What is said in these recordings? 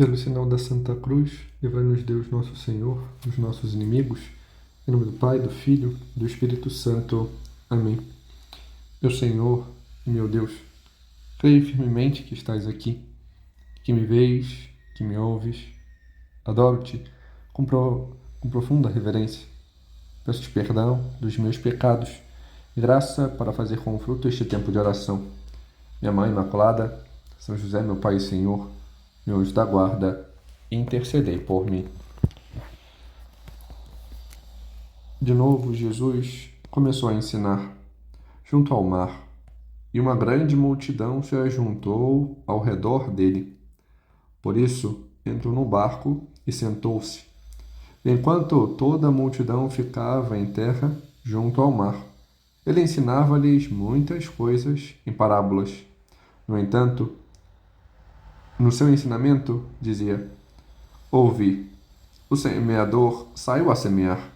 Pelo sinal da Santa Cruz, livrai-nos Deus nosso Senhor dos nossos inimigos. Em nome do Pai, do Filho e do Espírito Santo. Amém. Meu Senhor e meu Deus, creio firmemente que estás aqui, que me vês, que me ouves. Adoro-te com profunda reverência. Peço-te perdão dos meus pecados e graça para fazer com fruto este tempo de oração. Minha Mãe Imaculada, São José, meu Pai e Senhor, meu anjo da guarda, intercedei por mim. De novo, Jesus começou a ensinar junto ao mar, e uma grande multidão se ajuntou ao redor dele. Por isso, entrou no barco e sentou-se, enquanto toda a multidão ficava em terra junto ao mar. Ele ensinava-lhes muitas coisas em parábolas. No entanto, no seu ensinamento, dizia: Ouvi, o semeador saiu a semear.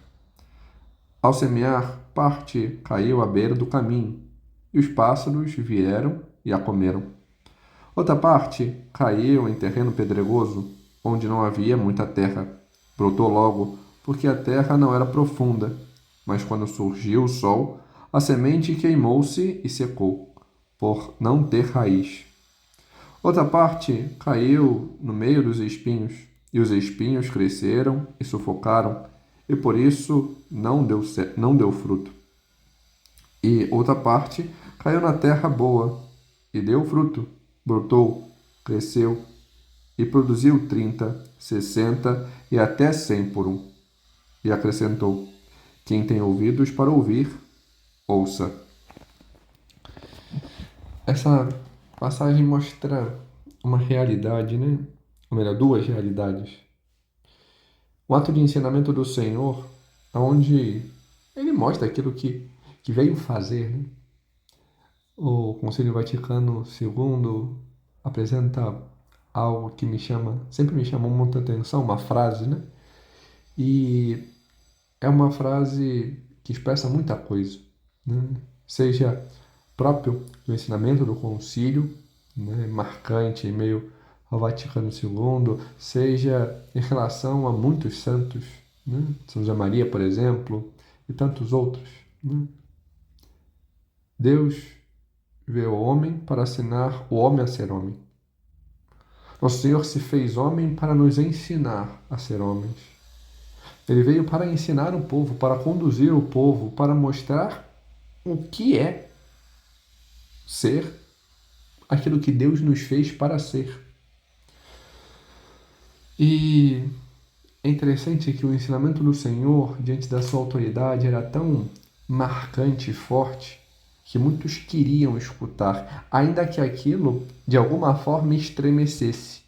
Ao semear, parte caiu à beira do caminho, e os pássaros vieram e a comeram. Outra parte caiu em terreno pedregoso, onde não havia muita terra. Brotou logo, porque a terra não era profunda. Mas quando surgiu o sol, a semente queimou-se e secou, por não ter raiz. Outra parte caiu no meio dos espinhos, e os espinhos cresceram e sufocaram, e por isso não deu fruto. E outra parte caiu na terra boa, e deu fruto, brotou, cresceu, e produziu 30, 60 e até 100 por um. E acrescentou: Quem tem ouvidos para ouvir, ouça. Essa passagem mostra uma realidade, né? Ou melhor, duas realidades. Um ato de ensinamento do Senhor, onde ele mostra aquilo que veio fazer, né? O Concílio Vaticano II apresenta algo que sempre me chamou muita atenção, uma frase, né? E é uma frase que expressa muita coisa, né? Seja próprio do ensinamento do concílio, né, marcante em meio ao Vaticano II, seja em relação a muitos santos, né? São José Maria, por exemplo, e tantos outros, né? Deus veio ao homem para ensinar o homem a ser homem. Nosso Senhor se fez homem para nos ensinar a ser homens. Ele veio para ensinar o povo, para conduzir o povo, para mostrar o que é ser aquilo que Deus nos fez para ser. E é interessante que o ensinamento do Senhor, diante da sua autoridade, era tão marcante e forte que muitos queriam escutar, ainda que aquilo de alguma forma estremecesse,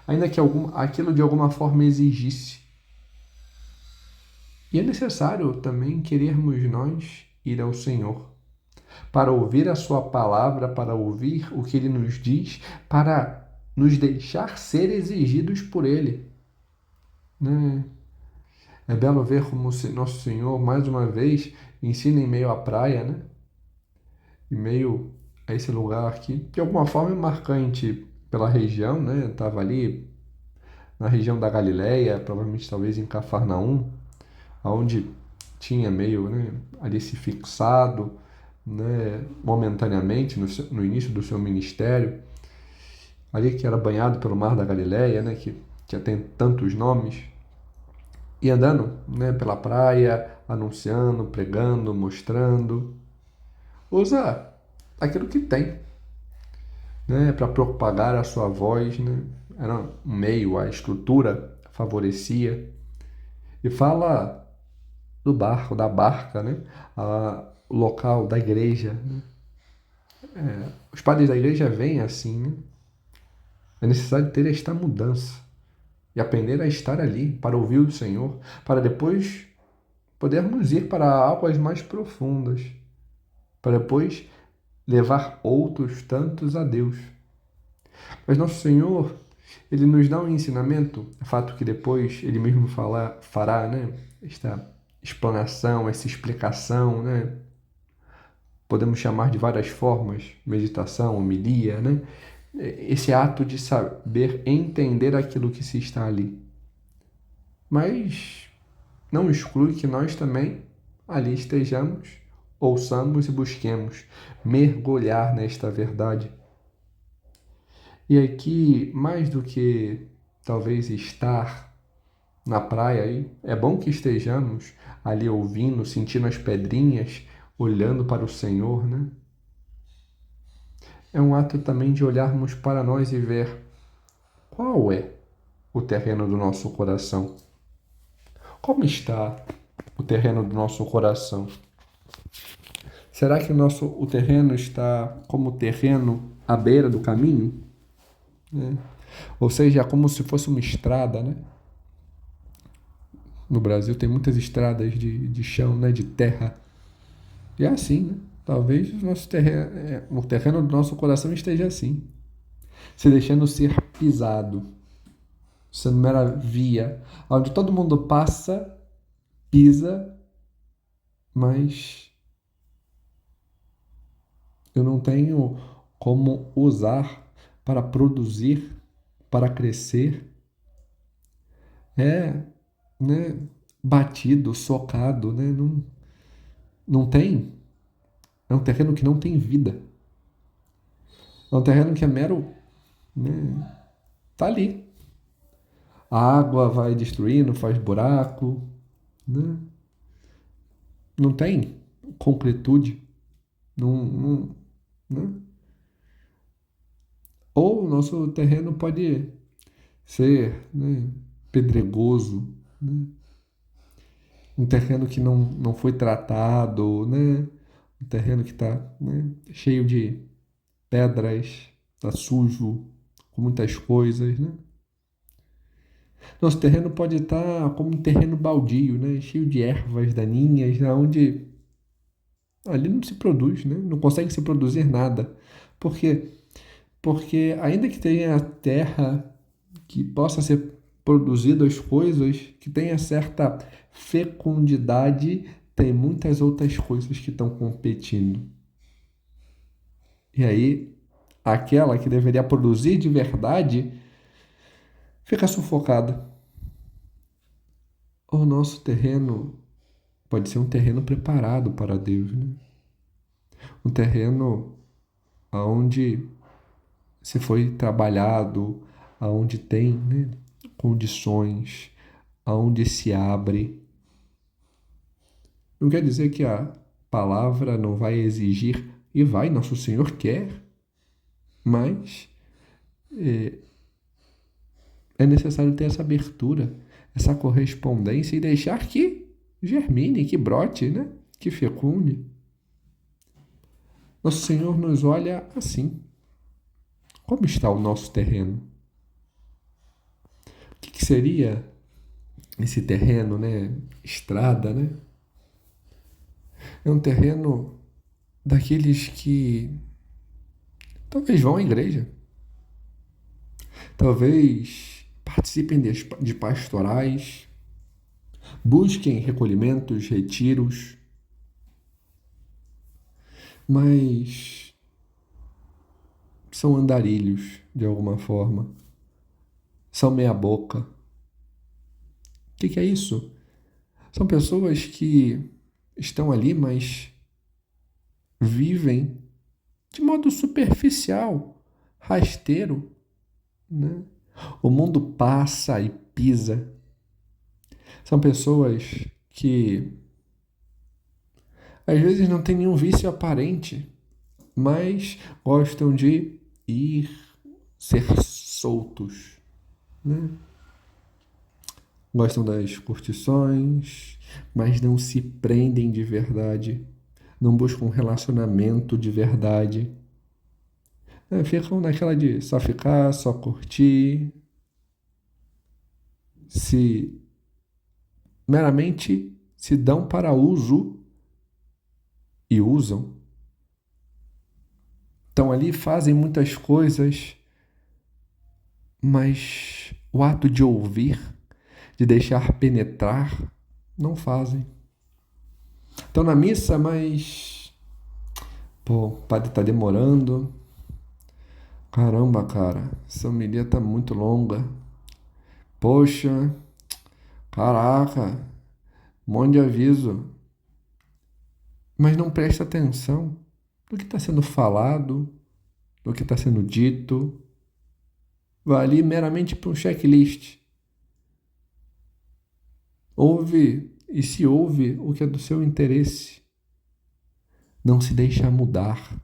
ainda que aquilo de alguma forma exigisse. E é necessário também querermos nós ir ao Senhor, para ouvir a sua palavra, para ouvir o que ele nos diz, para nos deixar ser exigidos por ele, né? É belo ver como Nosso Senhor, mais uma vez, ensina em meio à praia, né? Em meio a esse lugar que, de alguma forma, é marcante pela região, né? Estava ali na região da Galileia, provavelmente talvez em Cafarnaum, onde tinha meio, né, ali se fixado, né, momentaneamente no início do seu ministério, ali que era banhado pelo mar da Galileia, né, que já tem tantos nomes, e andando, né, pela praia, anunciando, pregando, mostrando, usa aquilo que tem, né, para propagar a sua voz, né, era um meio, a estrutura favorecia, e fala do barco, da barca, né, o local da igreja, né? Os padres da igreja veem assim, né? É necessário ter esta mudança e aprender a estar ali para ouvir o Senhor, para depois podermos ir para águas mais profundas, para depois levar outros tantos a Deus. Mas nosso Senhor, ele nos dá um ensinamento, é fato que depois ele mesmo fará, né? Esta explanação, essa explicação, né? Podemos chamar de várias formas, meditação, homilia, né? esse ato de saber entender aquilo que se está ali. Mas não exclui que nós também ali estejamos, ouçamos e busquemos mergulhar nesta verdade. E aqui, mais do que talvez estar na praia aí, é bom que estejamos ali ouvindo, sentindo as pedrinhas, olhando para o Senhor, né? É um ato também de olharmos para nós e ver qual é o terreno do nosso coração. Como está o terreno do nosso coração? Será que o terreno está como terreno à beira do caminho? Ou seja, como se fosse uma estrada, né? No Brasil tem muitas estradas de chão, né? De terra. E é assim, né? Talvez o terreno do nosso coração esteja assim, se deixando ser pisado, sendo mera via, onde todo mundo passa, pisa, mas eu não tenho como usar para produzir, para crescer. É, né, batido, socado, né? Não tem. É um terreno que não tem vida. É um terreno que é mero, né, tá ali. A água vai destruindo, faz buraco, né? Não tem concretude. Né? Ou o nosso terreno pode ser, né, pedregoso, né? Um terreno que não foi tratado, né? Um terreno que está, né, cheio de pedras, está sujo, com muitas coisas, né? Nosso terreno pode estar como um terreno baldio, né? Cheio de ervas daninhas, onde ali não se produz, né? Não consegue se produzir nada. Por quê? Porque ainda que tenha terra que possa ser produzido as coisas, que tenha certa fecundidade, tem muitas outras coisas que estão competindo. E aí, aquela que deveria produzir de verdade fica sufocada. O nosso terreno pode ser um terreno preparado para Deus, né? Um terreno onde se foi trabalhado, aonde tem, né, condições, aonde se abre. Não quer dizer que a palavra não vai exigir, e vai, nosso Senhor quer, mas é necessário ter essa abertura, essa correspondência e deixar que germine, que brote, né? Que fecunde. Nosso Senhor nos olha assim. Como está o nosso terreno? O que seria esse terreno, né? Estrada, né? É um terreno daqueles que talvez vão à igreja, talvez participem de pastorais, busquem recolhimentos, retiros, mas são andarilhos de alguma forma, são meia boca. O que é isso? São pessoas que estão ali, mas vivem de modo superficial, rasteiro, né? O mundo passa e pisa. São pessoas que às vezes não têm nenhum vício aparente, mas gostam de ser soltos, né? Gostam das curtições, mas não se prendem de verdade, não buscam um relacionamento de verdade. Ficam naquela de só ficar, só curtir, se meramente se dão para uso e usam. Estão ali, fazem muitas coisas, mas o ato de ouvir, de deixar penetrar, não fazem. Estão na missa, mas o padre está demorando, Caramba, cara, essa homilia tá muito longa. Poxa, caraca, um monte de aviso, mas não presta atenção no que está sendo falado, no que está sendo dito. Vai ali meramente para um checklist. Ouve e se ouve o que é do seu interesse. Não se deixa mudar.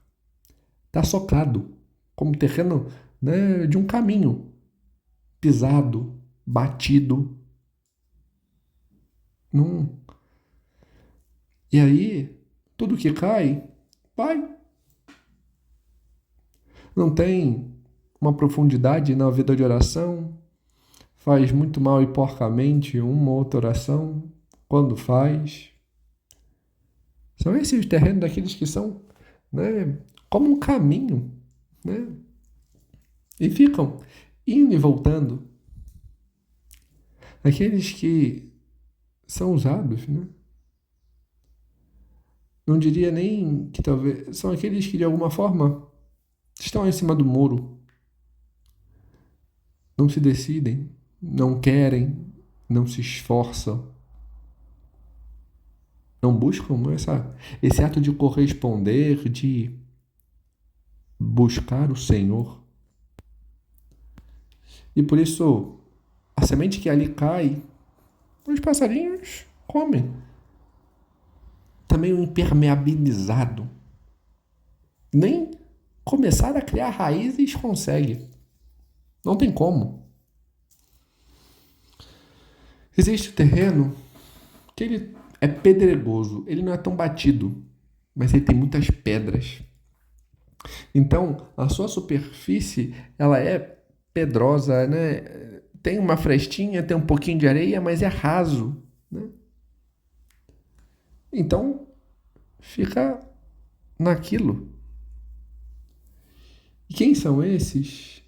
Está socado, como terreno, né, de um caminho, pisado, batido. Não. E aí, tudo que cai, vai. Não tem uma profundidade na vida de oração, faz muito mal e porcamente uma ou outra oração, quando faz. São esses os terrenos daqueles que são, né, como um caminho, né, e ficam indo e voltando. Aqueles que são usados, né? Não diria nem que talvez. São aqueles que de alguma forma estão em cima do muro, não se decidem, não querem, não se esforçam, não buscam esse ato de corresponder, de buscar o Senhor. E por isso, a semente que ali cai, os passarinhos comem. Também o impermeabilizado. Nem começar a criar raízes consegue. Não tem como. Existe o terreno que ele é pedregoso, ele não é tão batido, mas ele tem muitas pedras. Então, a sua superfície, ela é pedrosa, né? Tem uma frestinha, tem um pouquinho de areia, mas é raso, né? Então, fica naquilo. E quem são esses?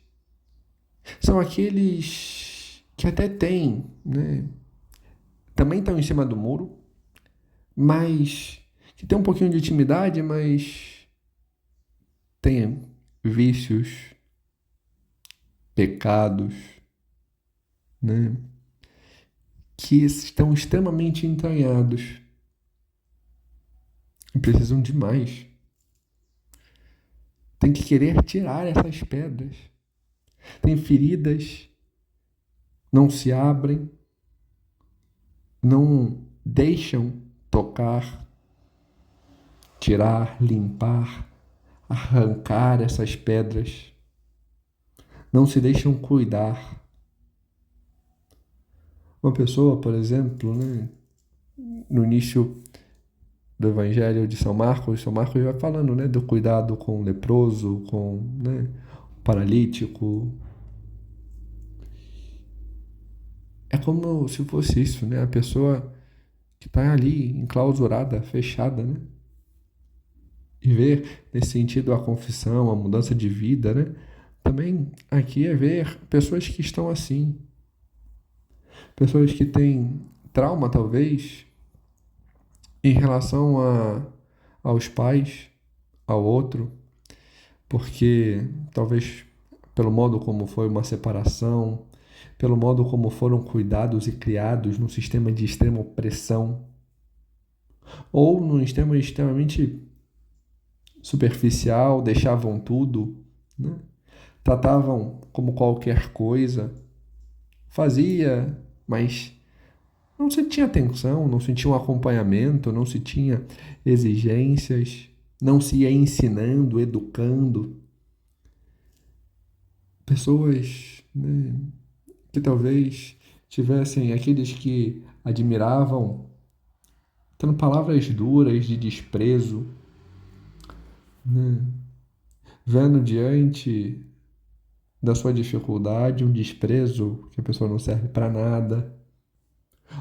São aqueles que até têm, né? Também estão em cima do muro, mas que tem um pouquinho de intimidade, mas tem vícios, pecados, né? Que estão extremamente entranhados e precisam de mais. Tem que querer tirar essas pedras. Tem feridas, não se abrem, não deixam tocar, tirar, limpar, arrancar essas pedras, não se deixam cuidar. Uma pessoa, por exemplo, né, no início do Evangelho de São Marcos vai falando, né, do cuidado com o leproso, com, né, o paralítico. É como se fosse isso, né, a pessoa que está ali enclausurada, fechada, né, e ver nesse sentido a confissão, a mudança de vida, né, também aqui é ver pessoas que estão assim, pessoas que têm trauma, talvez, em relação aos pais, ao outro, porque talvez pelo modo como foi uma separação, pelo modo como foram cuidados e criados num sistema de extrema opressão, ou num sistema extremamente superficial, deixavam tudo, né? Tratavam como qualquer coisa, fazia, mas não se tinha atenção, não se tinha um acompanhamento, não se tinha exigências, não se ia ensinando, educando. Pessoas, né, que talvez tivessem aqueles que admiravam, tendo palavras duras de desprezo, né, vendo diante da sua dificuldade um desprezo que a pessoa não serve para nada,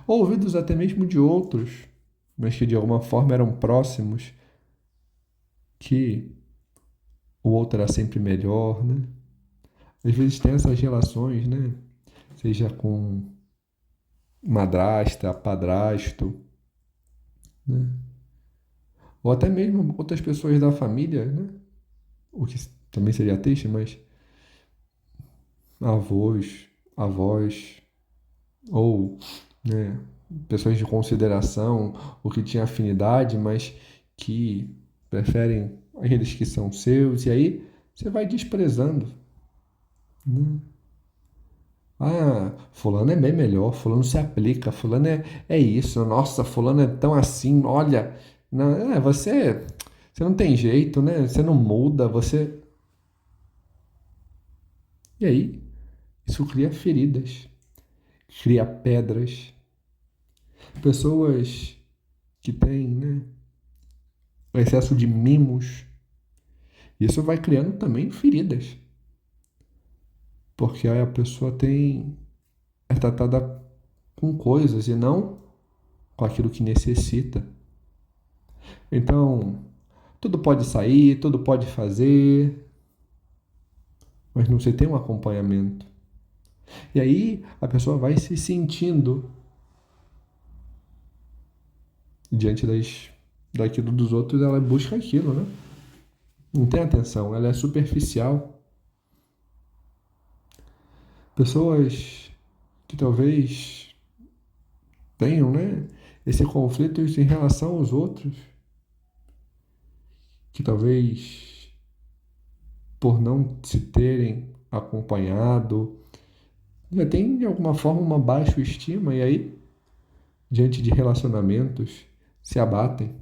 ou ouvidos até mesmo de outros, mas que de alguma forma eram próximos, que o outro era sempre melhor, né? Às vezes tem essas relações, né? Seja com madrasta, padrasto, né? Ou até mesmo outras pessoas da família, né? O que também seria triste, mas avós, avós, ou, né, pessoas de consideração, ou que têm afinidade, mas que preferem aqueles que são seus, e aí você vai desprezando, né? Ah, fulano é bem melhor, fulano se aplica, fulano é isso, nossa, fulano é tão assim, olha, não, você não tem jeito, né? Você não muda, você... E aí, isso cria feridas, cria pedras. Pessoas que têm, né, o excesso de mimos, isso vai criando também feridas, porque aí a pessoa é tratada com coisas e não com aquilo que necessita. Então, tudo pode sair, tudo pode fazer, mas não se tem um acompanhamento. E aí a pessoa vai se sentindo diante daquilo dos outros, ela busca aquilo, né? Não tem atenção, ela é superficial. Pessoas que talvez tenham, né, esse conflito em relação aos outros, que talvez por não se terem acompanhado, já tem de alguma forma uma baixa estima e aí, diante de relacionamentos, se abatem,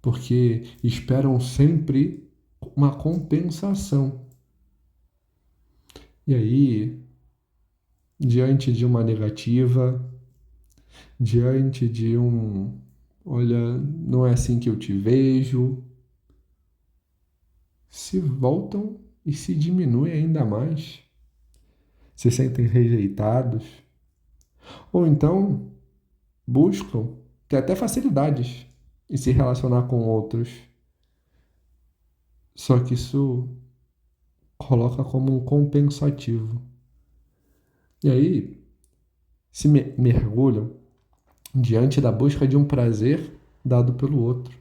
porque esperam sempre uma compensação. E aí, diante de uma negativa, diante de olha, não é assim que eu te vejo, se voltam e se diminuem ainda mais, se sentem rejeitados, ou então buscam ter até facilidades em se relacionar com outros. Só que isso coloca como um compensativo. E aí se mergulham diante da busca de um prazer dado pelo outro.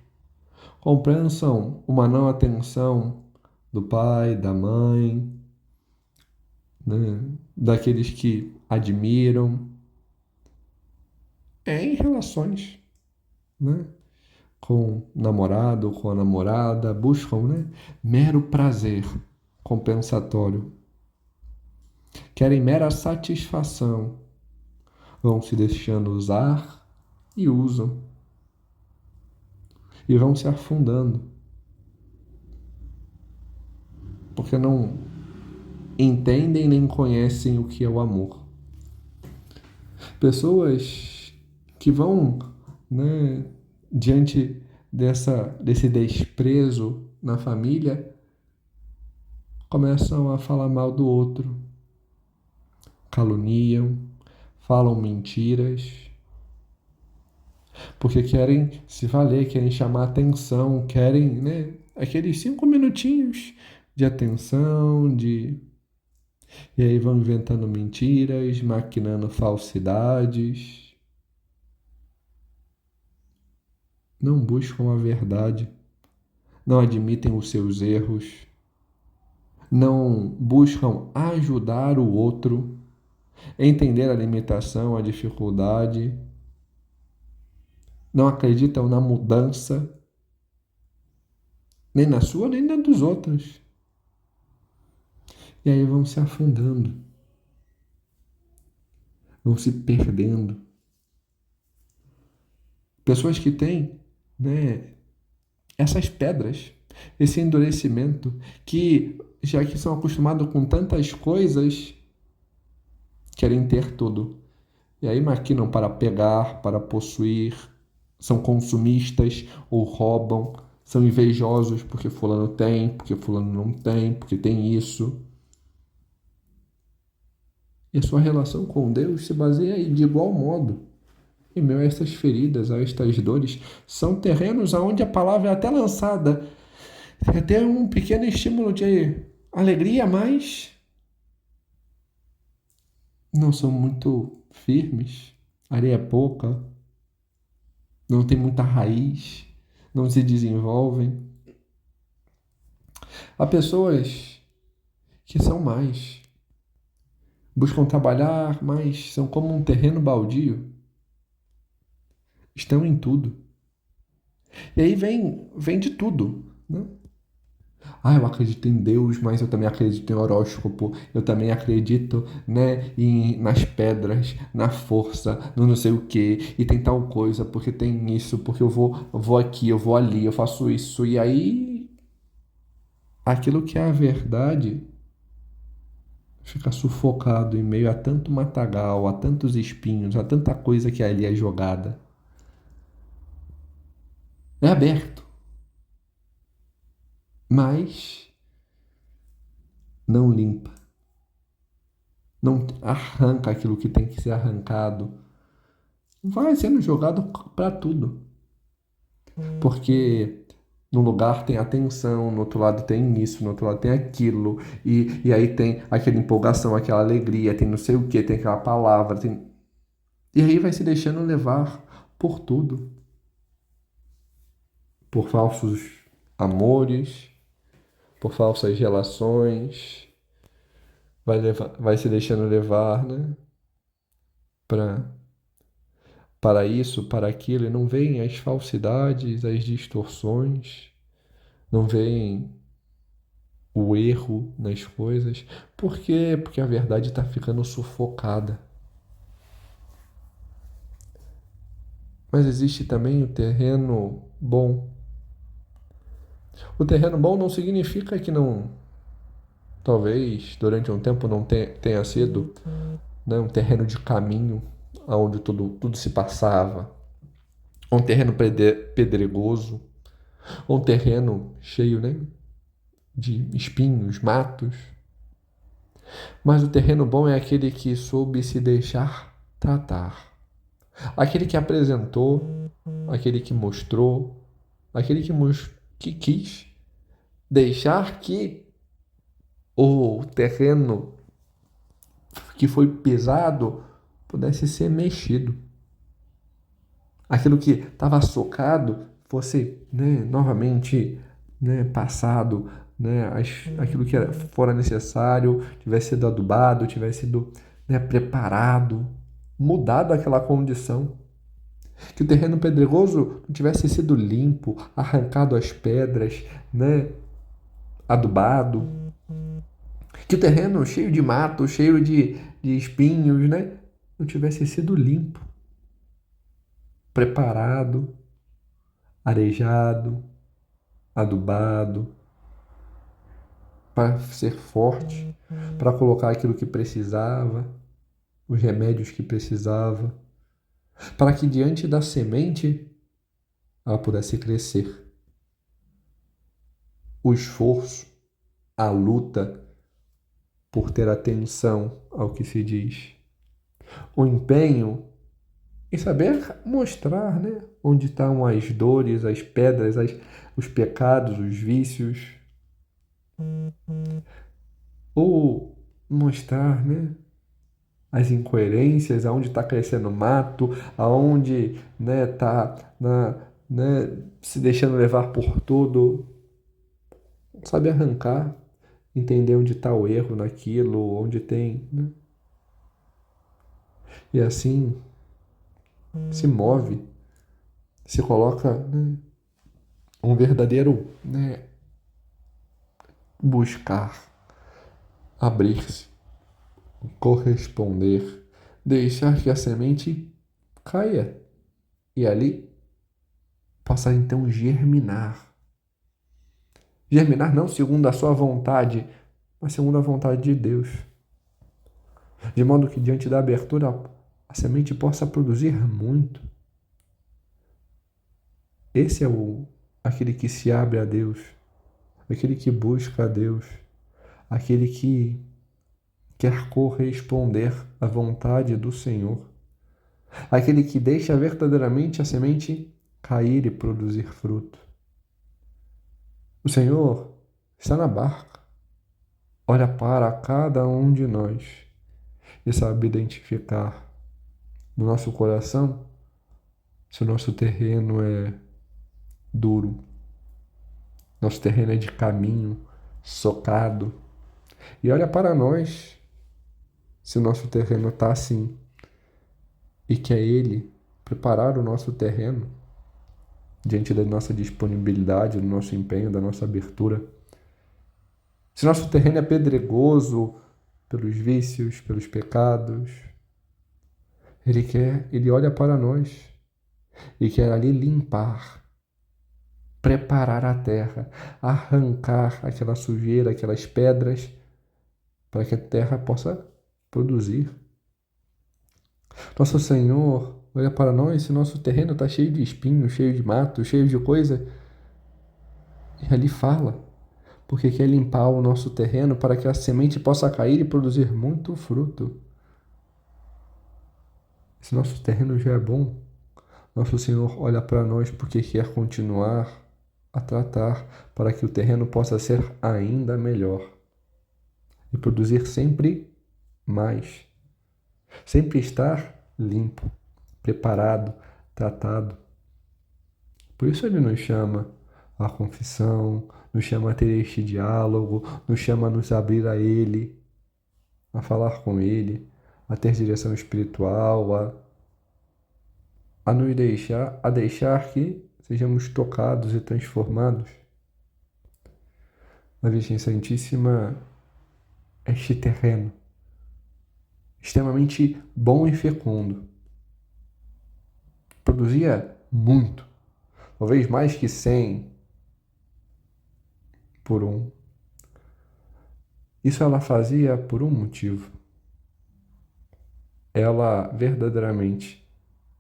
Compensam uma não atenção do pai, da mãe, né, daqueles que admiram, em relações, né, com o namorado, com a namorada, buscam, né, mero prazer compensatório, querem mera satisfação, vão se deixando usar e usam, e vão se afundando, porque não entendem nem conhecem o que é o amor. Pessoas que vão, né, diante desse desprezo na família, começam a falar mal do outro, caluniam, falam mentiras, porque querem se valer, querem chamar atenção, querem, né, aqueles 5 minutinhos de atenção, e aí vão inventando mentiras, maquinando falsidades, não buscam a verdade, não admitem os seus erros, não buscam ajudar o outro, entender a limitação, a dificuldade, não acreditam na mudança, nem na sua, nem na dos outros. E aí vão se afundando, vão se perdendo. Pessoas que têm, né, essas pedras, esse endurecimento, que já que são acostumados com tantas coisas, querem ter tudo. E aí maquinam para pegar, para possuir, são consumistas ou roubam, são invejosos porque fulano tem, porque fulano não tem, porque tem isso. E a sua relação com Deus se baseia de igual modo. Em meio a essas feridas, a estas dores, são terrenos onde a palavra é até lançada, é até um pequeno estímulo de alegria, mas não são muito firmes, areia é pouca, não tem muita raiz, não se desenvolvem. Há pessoas que são mais. Buscam trabalhar, mas são como um terreno baldio. Estão em tudo. E aí vem de tudo, né? Ah, eu acredito em Deus, mas eu também acredito em horóscopo, eu também acredito, né, nas pedras, na força, no não sei o quê, e tem tal coisa, porque tem isso, porque eu vou aqui, eu vou ali, eu faço isso, e aí aquilo que é a verdade fica sufocado em meio a tanto matagal, a tantos espinhos, a tanta coisa que ali é jogada. É aberto, mas não limpa, não arranca aquilo que tem que ser arrancado. Vai sendo jogado para tudo. Porque num lugar tem atenção, no outro lado tem isso, no outro lado tem aquilo, e aí tem aquela empolgação, aquela alegria, tem não sei o que, tem aquela palavra, tem... E aí vai se deixando levar por tudo. Por falsos amores, por falsas relações, vai se deixando levar, né? Para para isso, para aquilo, e não veem as falsidades, as distorções, não veem o erro nas coisas. Por quê? Porque a verdade está ficando sufocada. Mas existe também o terreno bom. O terreno bom não significa que não, talvez durante um tempo não tenha sido, né, um terreno de caminho, onde tudo se passava. Um terreno pedregoso, um terreno cheio, né, de espinhos, matos. Mas o terreno bom é aquele que soube se deixar tratar. Aquele que apresentou, aquele que mostrou, aquele que quis deixar que o terreno que foi pisado pudesse ser mexido. Aquilo que estava socado fosse, né, novamente, né, passado, né, aquilo que fora necessário tivesse sido adubado, tivesse sido, né, preparado, mudado aquela condição. Que o terreno pedregoso não tivesse sido limpo, arrancado as pedras, né, adubado. Que o terreno cheio de mato, cheio de espinhos, né, não tivesse sido limpo, preparado, arejado, adubado, para ser forte, para colocar aquilo que precisava, os remédios que precisava, para que diante da semente ela pudesse crescer. O esforço, a luta por ter atenção ao que se diz, o empenho em saber mostrar, né, onde estão as dores, as pedras, os pecados, os vícios, ou mostrar, né, as incoerências, aonde está crescendo mato, aonde, né, tá né, se deixando levar por tudo, sabe arrancar, entender onde está o erro naquilo, onde tem, né? E assim se move, se coloca, né, um verdadeiro, né, buscar, abrir-se, corresponder, deixar que a semente caia e ali possa então germinar. Germinar não segundo a sua vontade, mas segundo a vontade de Deus. De modo que diante da abertura a semente possa produzir muito. Esse é aquele que se abre a Deus, aquele que busca a Deus, aquele que quer corresponder à vontade do Senhor, aquele que deixa verdadeiramente a semente cair e produzir fruto. O Senhor está na barca, olha para cada um de nós e sabe identificar no nosso coração se o nosso terreno é duro, nosso terreno é de caminho, socado, E olha para nós, se o nosso terreno está assim, e que é Ele preparar o nosso terreno diante da nossa disponibilidade, do nosso empenho, da nossa abertura. Se nosso terreno é pedregoso pelos vícios, pelos pecados, Ele olha para nós e quer ali limpar, preparar a terra, arrancar aquela sujeira, aquelas pedras, para que a terra possa produzir. Nosso Senhor olha para nós se nosso terreno está cheio de espinhos, cheio de mato, cheio de coisa, e ali fala, porque quer limpar o nosso terreno para que a semente possa cair e produzir muito fruto. Se nosso terreno já é bom, nosso Senhor olha para nós porque quer continuar a tratar para que o terreno possa ser ainda melhor e produzir sempre mais. Sempre estar limpo, preparado, tratado. Por isso Ele nos chama à confissão, nos chama a ter este diálogo, nos chama a nos abrir a Ele, a falar com Ele, a ter direção espiritual, a deixar que sejamos tocados e transformados. A Virgem Santíssima, este terreno, extremamente bom e fecundo, produzia muito, talvez mais que 100 por um. Isso ela fazia por um motivo. Ela verdadeiramente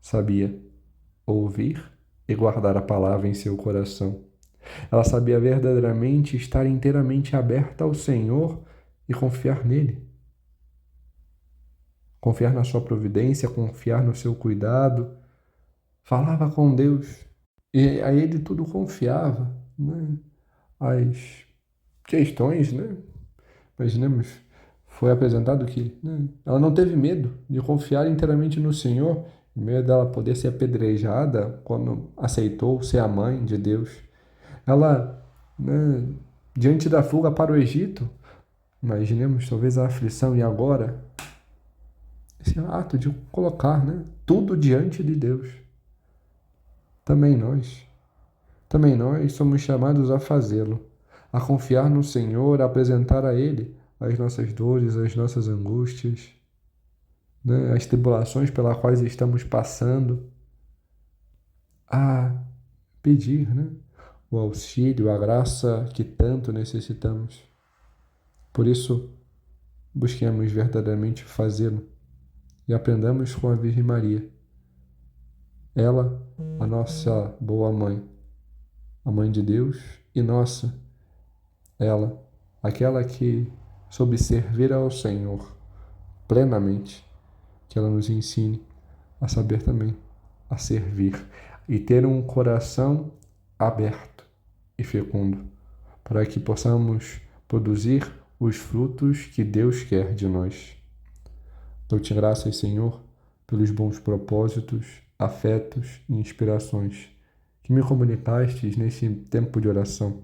sabia ouvir e guardar a palavra em seu coração. Ela sabia verdadeiramente estar inteiramente aberta ao Senhor e confiar nele. Confiar na sua providência, confiar no seu cuidado. Falava com Deus e a ele tudo confiava, né? As questões, né? Imaginemos, foi apresentado que, né, ela não teve medo de confiar inteiramente no Senhor, em meio dela poder ser apedrejada quando aceitou ser a mãe de Deus. Ela, né, diante da fuga para o Egito, imaginemos talvez a aflição e agora, esse ato de colocar, né, tudo diante de Deus. Também nós somos chamados a fazê-lo, a confiar no Senhor, a apresentar a Ele as nossas dores, as nossas angústias, né, as tribulações pelas quais estamos passando, a pedir, né, o auxílio, a graça que tanto necessitamos. Por isso, busquemos verdadeiramente fazê-lo e aprendamos com a Virgem Maria. Ela, a nossa boa mãe, a mãe de Deus e nossa, ela, aquela que soube servir ao Senhor plenamente, que ela nos ensine a saber também a servir e ter um coração aberto e fecundo, para que possamos produzir os frutos que Deus quer de nós. Dou-te graças, Senhor, pelos bons propósitos, afetos e inspirações que me comunicastes nesse tempo de oração.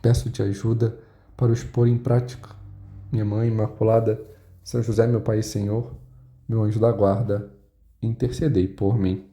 Peço-te ajuda para os pôr em prática. Minha Mãe Imaculada, São José, meu Pai e Senhor, meu anjo da guarda, intercedei por mim.